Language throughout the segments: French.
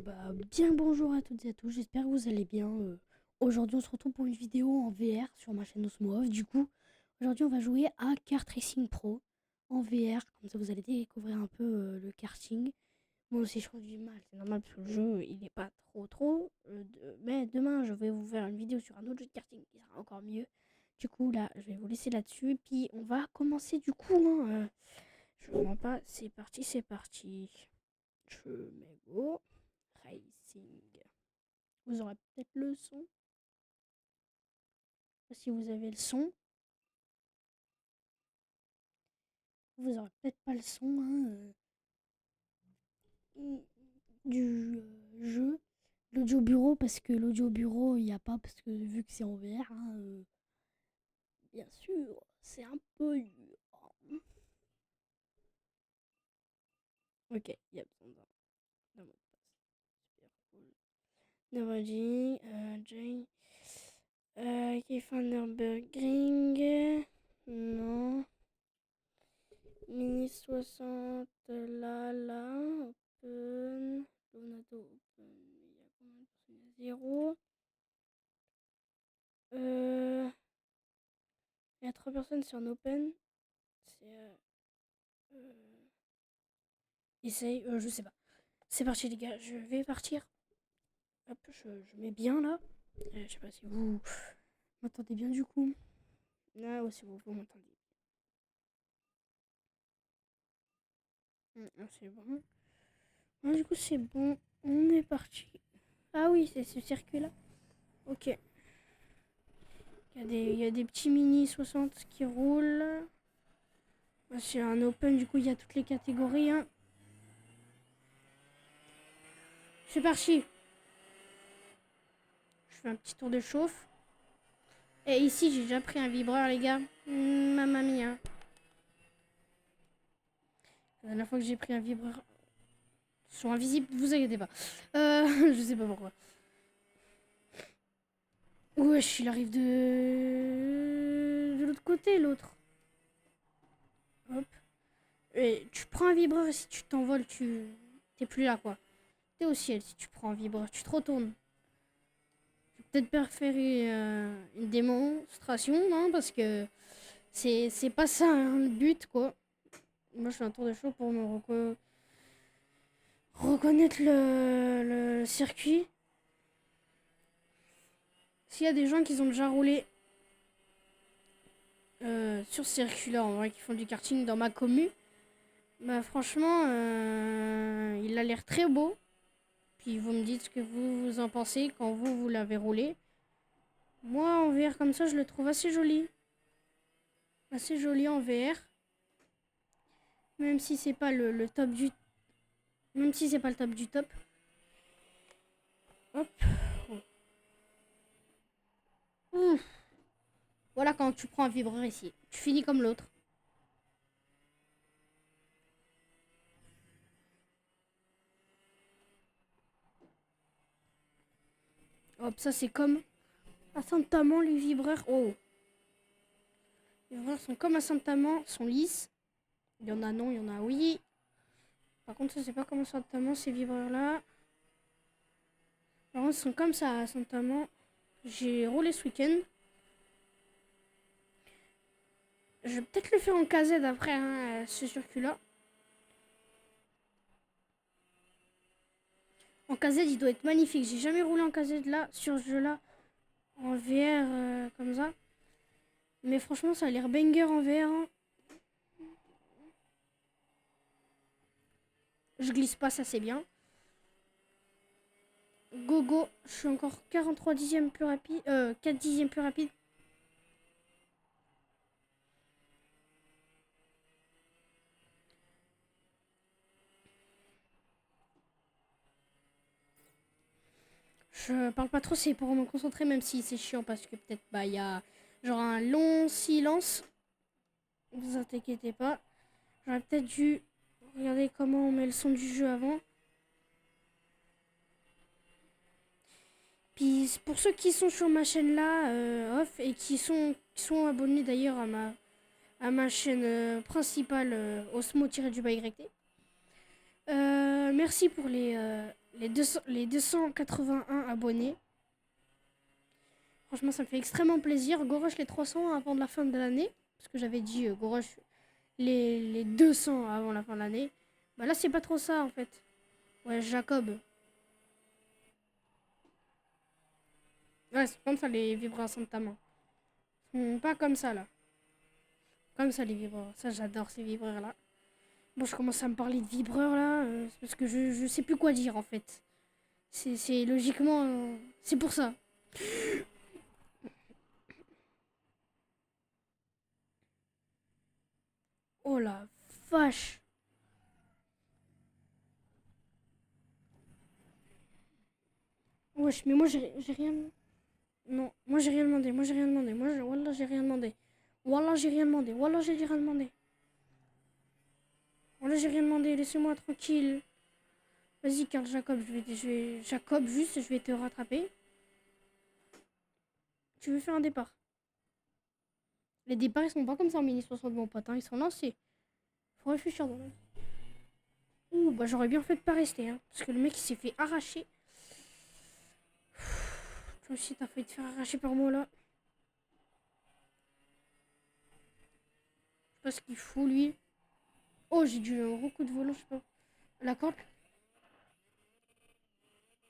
Bien bonjour à toutes et à tous, j'espère que vous allez bien. Aujourd'hui on se retrouve pour une vidéo en VR sur ma chaîne Osmo Off. Du coup, aujourd'hui on va jouer à Kart Racing Pro en VR, comme ça vous allez découvrir un peu le karting. Moi aussi je trouve du mal, c'est normal parce que le jeu il n'est pas trop. Mais demain je vais vous faire une vidéo sur un autre jeu de karting qui sera encore mieux. Du coup là je vais vous laisser là-dessus et puis on va commencer du coup. Je ne mens pas, c'est parti, c'est parti. Je mets go. Racing. Vous aurez peut-être le son. Si vous avez le son, vous aurez peut-être pas le son du jeu. L'audio bureau, parce que l'audio bureau, il n'y a pas, parce que vu que c'est en VR, bien sûr, c'est un peu dur. Ok, il y a besoin d'un mot de passe. Super cool. Nobody, Jane. Keith Van der Burgring. Non. Mini 60, là, open. Leonardo, open. Il y a combien de personnes? Il y a 0. Il y a 3 personnes sur un open. C'est. Essaye, je sais pas. C'est parti, les gars, je vais partir. Hop, je mets bien là. Je sais pas si vous m'entendez bien du coup. Là aussi, vous m'entendez. C'est bon. Ah, du coup, c'est bon. On est parti. Ah oui, c'est ce circuit-là. Ok. Il y a des petits mini 60 qui roulent. C'est un open, du coup, il y a toutes les catégories. Hein. C'est parti. Je fais un petit tour de chauffe. Et ici, j'ai déjà pris un vibreur, les gars. Mamma mia. La dernière fois que j'ai pris un vibreur. Ils sont invisibles, vous inquiétez pas. Je sais pas pourquoi. Wesh, il arrive de l'autre côté, l'autre. Hop. Et tu prends un vibreur et si tu t'envoles, t'es plus là, quoi. T'es au ciel si tu prends un vibreur. Tu te retournes. Peut-être préférer une démonstration, non? Parce que c'est pas ça hein, le but, quoi. Moi, je fais un tour de show pour me reconnaître le circuit. S'il y a des gens qui ont déjà roulé sur ce circuit-là, en vrai, qui font du karting dans ma commune, bah franchement, il a l'air très beau. Puis vous me dites ce que vous en pensez quand vous l'avez roulé. Moi, en VR comme ça, je le trouve assez joli. Assez joli en VR. Même si c'est pas le top du... Même si c'est pas le top du top. Hop. Ouf. Voilà quand tu prends un vibreur ici. Tu finis comme l'autre. Hop, ça c'est comme à Saint-Amand les vibreurs. Oh. Les vibreurs sont comme à Saint-Amand, sont lisses. Il y en a non, il y en a oui. Par contre, je sais pas comment Saint-Amand ces vibreurs là. Par contre, ils sont comme ça à Saint-Amand. J'ai roulé ce week-end. Je vais peut-être le faire en KZ après, hein, ce circuit-là. En KZ, il doit être magnifique. J'ai jamais roulé en KZ là, sur ce jeu-là, en VR comme ça. Mais franchement, ça a l'air banger en VR. Hein. Je glisse pas, ça c'est bien. Gogo, je suis encore 43 dixièmes plus rapide. 4 dixièmes plus rapide. Je parle pas trop, c'est pour me concentrer, même si c'est chiant parce que peut-être bah il y a genre un long silence. Vous inquiétez pas. J'aurais peut-être dû regarder comment on met le son du jeu avant. Puis pour ceux qui sont sur ma chaîne là, off, et qui sont abonnés d'ailleurs à ma chaîne principale, Osmo-YT, Merci pour les 281 abonnés. Franchement, ça me fait extrêmement plaisir. Goroche les 300 avant de la fin de l'année. Parce que j'avais dit Goroche les 200 avant la fin de l'année. Bah là, c'est pas trop ça en fait. Ouais, Jacob. Ouais, c'est comme ça les vibrations de ta main. Pas comme ça là. Comme ça les vibreurs. Ça, j'adore ces vibreurs là. Bon, je commence à me parler de vibreurs là. C'est parce que je sais plus quoi dire en fait. C'est logiquement. C'est pour ça. Oh la vache. Wesh, mais moi j'ai rien. Non, moi j'ai rien demandé. Moi j'ai rien demandé. Wallah, j'ai rien demandé. Wallah, j'ai rien demandé. Wallah, j'ai rien demandé. Wallah, j'ai rien demandé. Laissez-moi tranquille. Vas-y, Karl Jacob, Jacob, juste, je vais te rattraper. Tu veux faire un départ? Les départs, ils sont pas comme ça en mini 60, mon pote. Hein. Ils sont lancés. Faut réfléchir dans la vie. Ouh, bah j'aurais bien fait de pas rester. Hein, parce que le mec, il s'est fait arracher. Toi aussi, t'as failli te faire arracher par moi là. Je sais pas ce qu'il fout, lui. Oh, j'ai dû un gros coup de volant, je sais pas. La corde.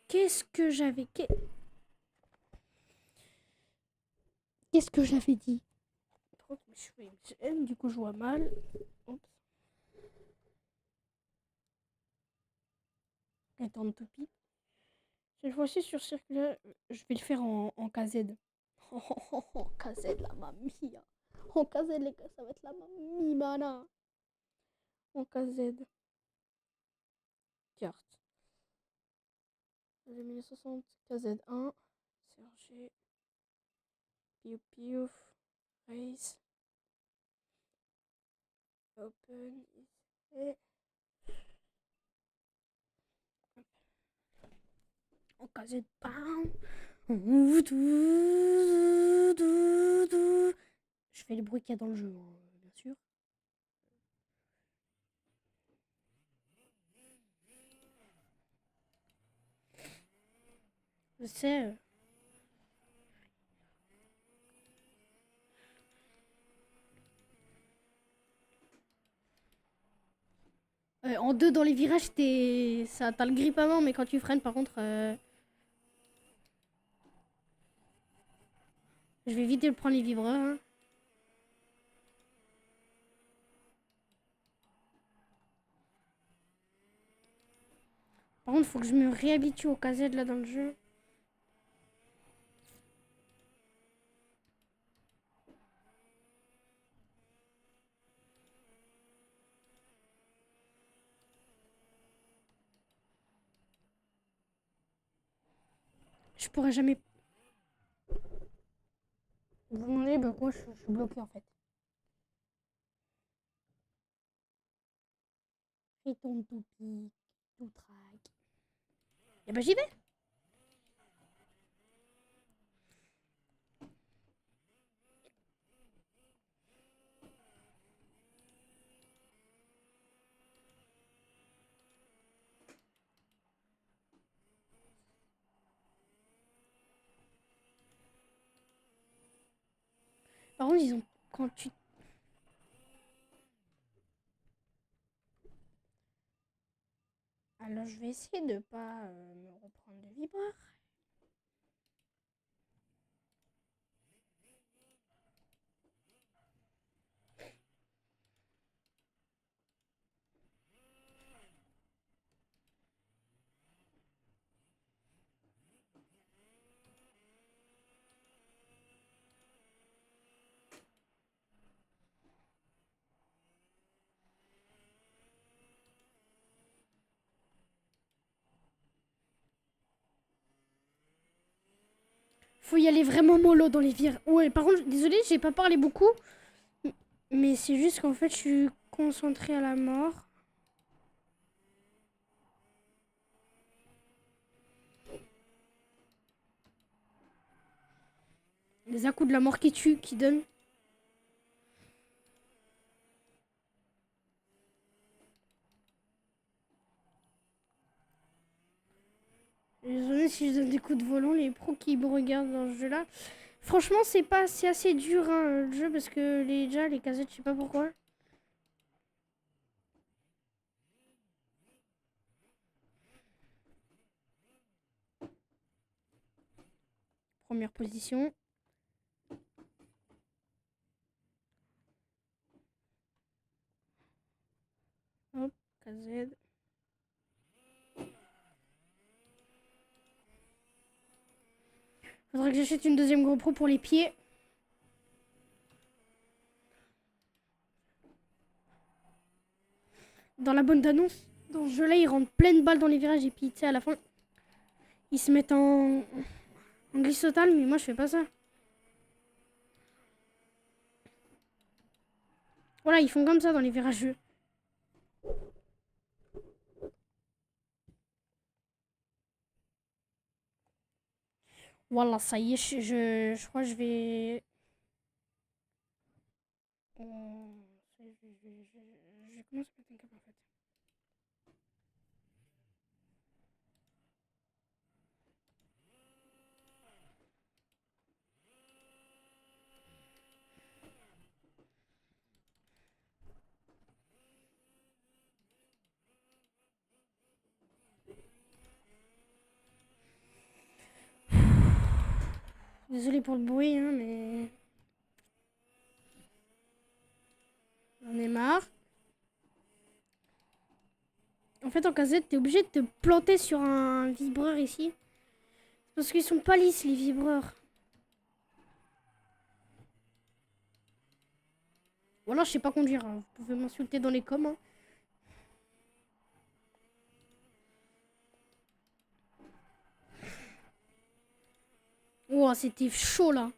Qu'est-ce que j'avais. Qu'est-ce que j'avais dit? Je suis MCM, du coup, je vois mal. Oups. Attends, topi. Cette fois-ci, sur circulaire, je vais le faire en KZ. En KZ, la mamie. En KZ, les gars, ça va être la mamie, mana. En KZ. Carte. 2060, KZ1. Sergé. Piouf, piouf. Race. Open. Et. En KZ. Bam. Je fais le bruit qu'il y a dans le jeu, hein, bien sûr. Je sais. En deux dans les virages, t'as le grip à main, mais quand tu freines, par contre, je vais éviter de prendre les vibreurs. Hein. Par contre, faut que je me réhabitue au KZ là dans le jeu. Je pourrais jamais. Vous demandez, bah moi je suis bloqué en fait. Et ton tout pique, tout traque. Et bah j'y vais. Par contre, ils ont. Quand tu. Alors je vais essayer de pas me reprendre le vibreur. Faut y aller vraiment mollo dans les virages. Ouais, par contre, désolé, j'ai pas parlé beaucoup. Mais c'est juste qu'en fait, je suis concentrée à la mort. Les à-coups de la mort qui tue, qui donne. Désolé si je donne des coups de volant, les pros qui me regardent dans ce jeu-là. Franchement, c'est assez dur hein, le jeu parce que déjà les casettes, je sais pas pourquoi. Première position. Hop, KZ. Faudrait que j'achète une deuxième GoPro pour les pieds. Dans la bonne d'annonce, dans ce jeu-là, ils rentrent pleine balle dans les virages et puis, tu sais, à la fin, ils se mettent en glisse totale, mais moi, je fais pas ça. Voilà, ils font comme ça dans les virages. Voilà, ça y est, je crois que je vais... Je commence à péter un câble en fait. Désolé pour le bruit, hein, mais... J'en ai marre. En fait, en casette, t'es obligé de te planter sur un vibreur ici. Parce qu'ils sont pas lisses, les vibreurs. Ou alors, je sais pas conduire. Hein. Vous pouvez m'insulter dans les coms. Hein. Oh, c'était chaud, là.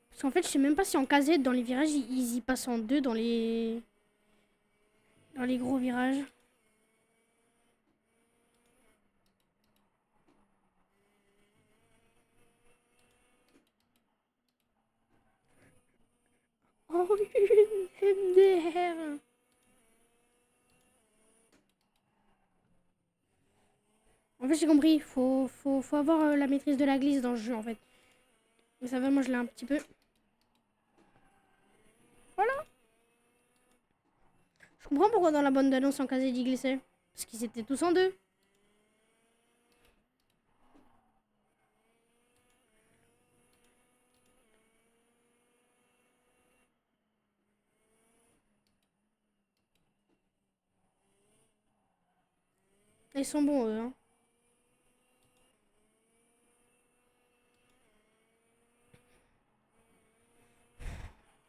Parce qu'en fait, je sais même pas si en casette, dans les virages, ils y passent en deux dans les gros virages. Oh, une MDR. En fait, j'ai compris. Faut avoir la maîtrise de la glisse dans le jeu, en fait. Mais ça va, moi, je l'ai un petit peu. Voilà. Je comprends pourquoi dans la bande d'annonce en casette, ils glissaient. Parce qu'ils étaient tous en deux. Ils sont bons, eux. Hein.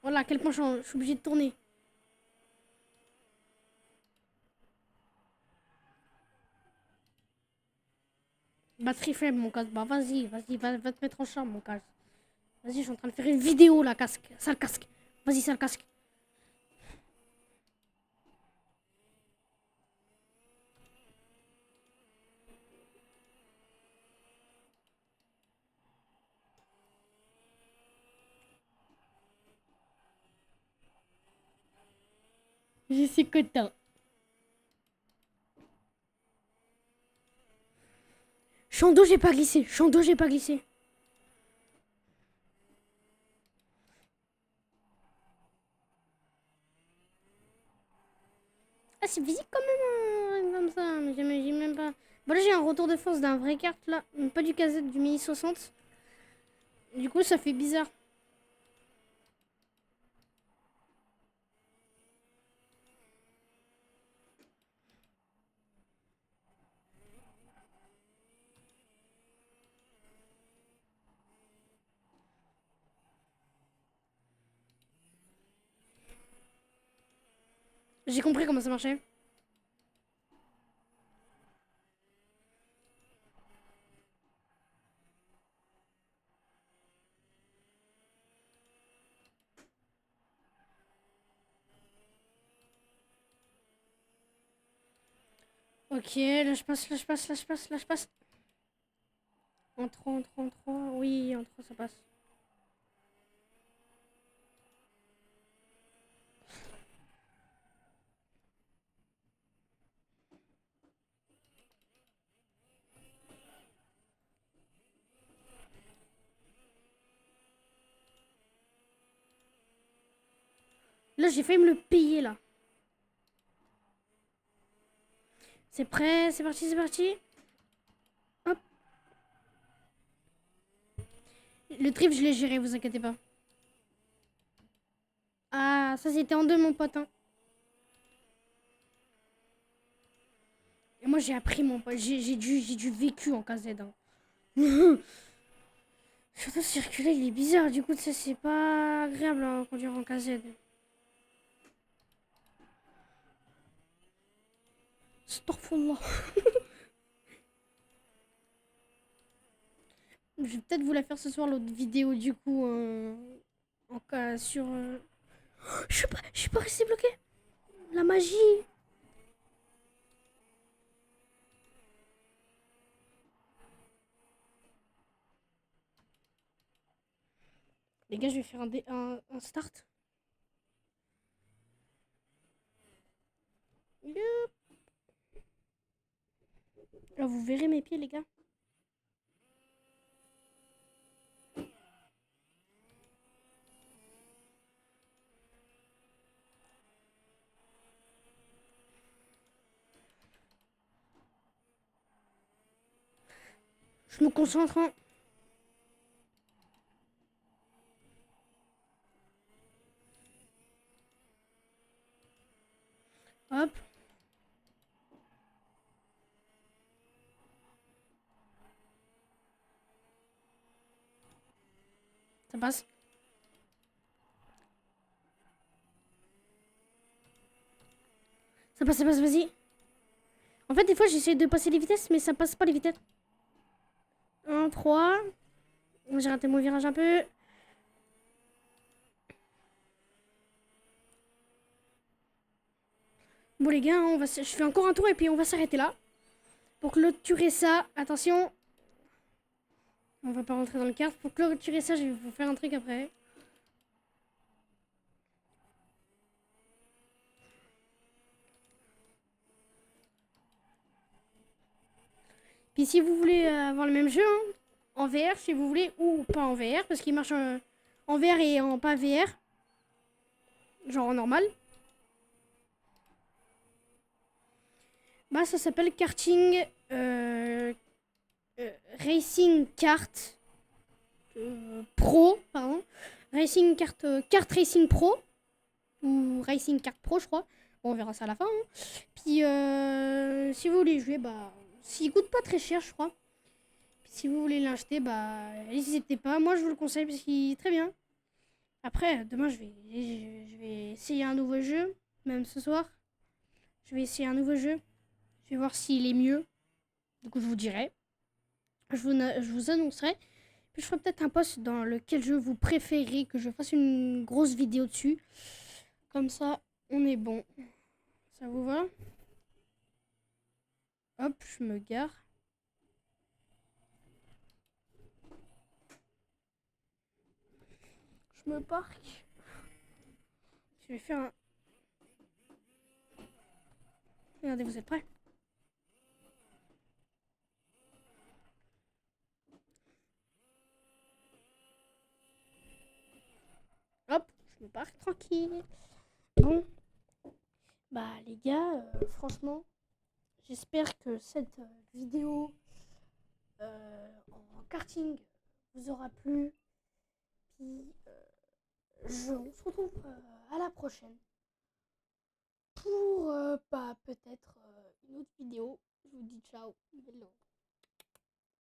Voilà à quel point je suis obligée de tourner. Batterie faible, mon casque. Bah, vas-y, va te mettre en charme, mon casque. Vas-y, je suis en train de faire une vidéo, là, casque. Sale casque. Vas-y, sale casque. Je suis content. Chando, j'ai pas glissé. Chando, j'ai pas glissé. Ah, c'est physique quand même, comme ça. Mais j'imagine même pas. Bon, là, j'ai un retour de force d'un vrai kart, là. Pas du casette, du Mini 60. Du coup, ça fait bizarre. J'ai compris comment ça marchait. Ok, là, je passe, là, je passe, là, je passe, là, je passe. En 3, en 3, en 3. Oui, en 3, ça passe. Là, j'ai failli me le payer, là. C'est prêt, c'est parti, c'est parti. Hop. Le trip, je l'ai géré, vous inquiétez pas. Ah, ça c'était en deux, mon pote. Hein. Et moi, j'ai appris, mon pote. J'ai du vécu en KZ. Hein. Surtout, circuler, il est bizarre. Du coup, ça, c'est pas agréable à conduire en KZ. Astaghfirullah. Je vais peut-être vous la faire ce soir, l'autre vidéo, du coup, en cas sur... Je suis pas resté bloqué. La magie. Les gars, je vais faire un start. Youp. Là, vous verrez mes pieds, les gars. Je me concentre. Hein. Hop. Ça passe. Ça passe, vas-y. En fait, des fois, j'essaie de passer les vitesses, mais ça passe pas les vitesses. 1, 3. J'ai raté mon virage un peu. Bon, les gars, je fais encore un tour et puis on va s'arrêter là. Pour clôturer ça, attention. On va pas rentrer dans le cadre. Pour clôturer ça, je vais vous faire un truc après. Puis si vous voulez avoir le même jeu, hein, en VR, si vous voulez, ou pas en VR, parce qu'il marche en VR et en pas VR. Genre en normal. Bah, ça s'appelle karting Racing Kart Pro, pardon. Racing Kart, Kart Racing Pro. Ou Racing Kart Pro, je crois. Bon, on verra ça à la fin. Hein. Puis, si vous voulez jouer, bah, s'il coûte pas très cher, je crois. Puis, si vous voulez l'acheter, bah, n'hésitez pas. Moi, je vous le conseille parce qu'il est très bien. Après, demain, je vais essayer un nouveau jeu. Même ce soir. Je vais essayer un nouveau jeu. Je vais voir s'il est mieux. Du coup, je vous dirai. Je vous annoncerai. Puis, je ferai peut-être un post dans lequel jeu vous préférez que je fasse une grosse vidéo dessus. Comme ça, on est bon. Ça vous va? Hop, je me gare. Je me parque. Je vais faire un... Regardez, vous êtes prêts? Hop, je me parque tranquille. Bon, bah les gars, franchement, j'espère que cette vidéo en karting vous aura plu. Puis, on se retrouve à la prochaine pour bah, peut-être une autre vidéo. Je vous dis ciao.